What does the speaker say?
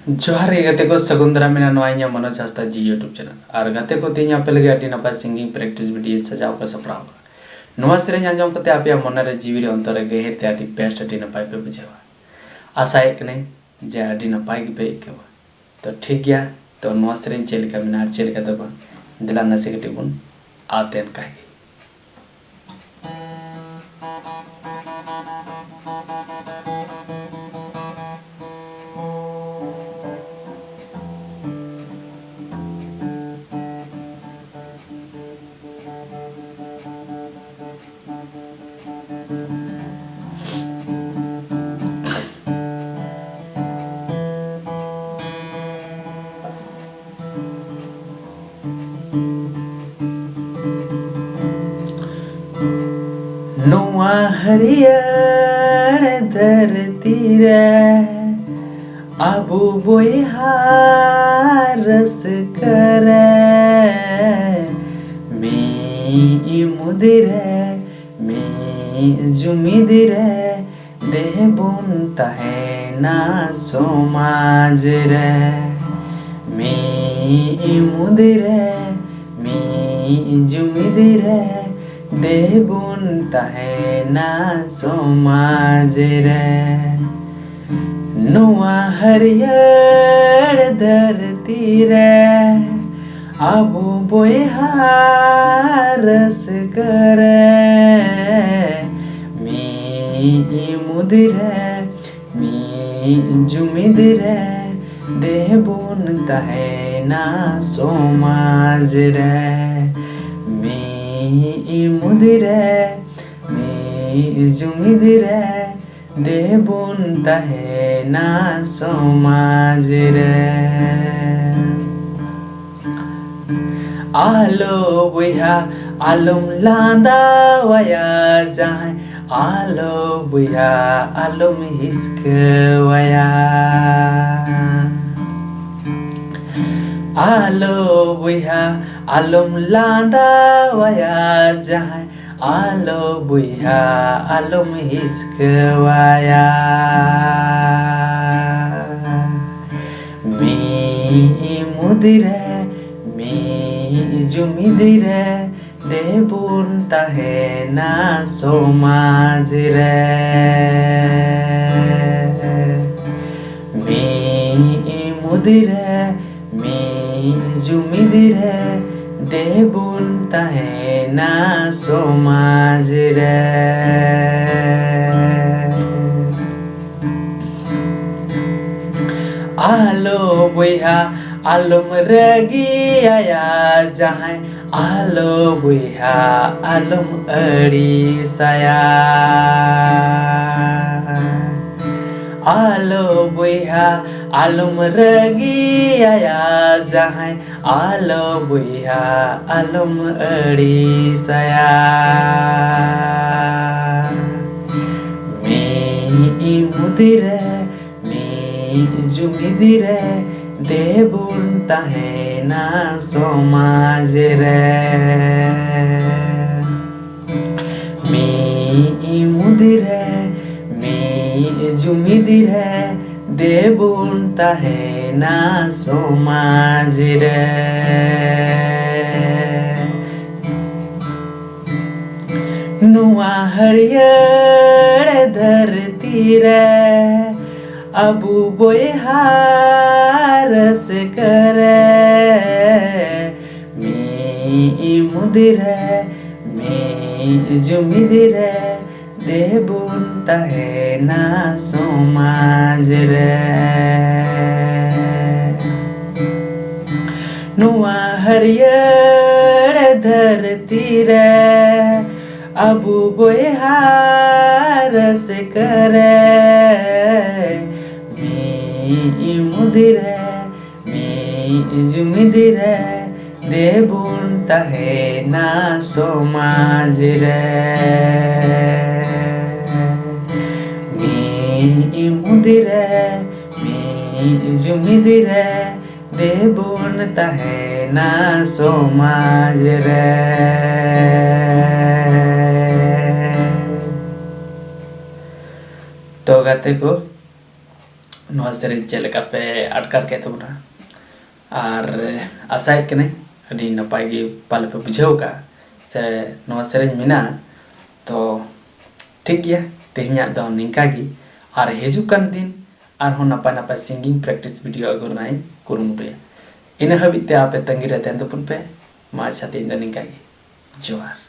जोहार गे गाते को सगुंदरा मेना नोआ मनोज हांसदा जी यूट्यूब चैनल और गाते को तीन पे लगे अटी नपाय सिंगिंग प्रैक्टिस वीडियो सजाव को सपड़ाव नोआ सेरें आंजम कते आपे मन रे जीवी रे अंतर रे गहेर ते अटी बेस्ट अटी नपाय पे बुझेवा आशाए कने जे अटी नपाय के पे केवा तो ठीक गया तो नोआ सेरें चेलका मेना चेलका दबा दिला नसे के टिबुन आतेन काहे नोआ हरियर धरती रे आबू बोहारस करे मी मुदिरे मी जुमिदिरे देबुन ताहे ना समाज रे मी मुदिरे मी जुमिदिरे देबुन ताहे ना समाज रे नोआ हरियर धरती रे आबू बोहारस करे मी मुदिरे मी जुमिदिरे देबुन ताहे ना समाज रे मुदिरे मी जुमिदिरे देबुन ताहे ना समाज रे आलो बुहा आलम लांदा वया जाए आलो बुहा आलम हिस्क वया आलो बुहा आलम लांदा वया जाए आलो बुहा आलम हिस्क वया मी मुदिरे मी जुमिदिरे देबुन ताहे ना समाज रे मी मुदिरे मी जुमिदिरे देबुन ताहे ना समाज रे आलो बुहा आलम रगी आया जहाँ आलो बुहा आलम अड़ी साया आलो बुहा आलम रगी आया जहाँ आलो बुहा आलम अड़ी साया मी मुदिरे मी जुमिदिरे देबुन ताहे ना समाज रे मी मुदिरे मी जुमिदिरे देबुन ताहे ना समाज रे नोआ हरियर धरती रे आबू बोहारस करे मी मुदिरे मी जुमिदिरे देबुन ताहे ना समाज रे नोआ हरियर धरती रे आबू बोहारस करे मी मुदिरे मी जुमिदिरे देबुन ताहे ना समाज रे मी मुदिरे मी जुमिदिरे देबुन ताहे ना समाज रे तो गाते को नवा सेरें चेक लेका पे अटकार के तबना और आशाए कने अडी नपाय गे पाले पे बुझाव का से नवा सेरें मेना तो ठीक गया तेहना दो निंका गी और हिजुकान दिन और नपाय नपाय सिंगिंग प्रैक्टिस वीडियो अगुरनाई कुरुमुटुया इन हबिते आपे तंगी रे तहन तपन पे मा साथे इन निंका गी जोहार।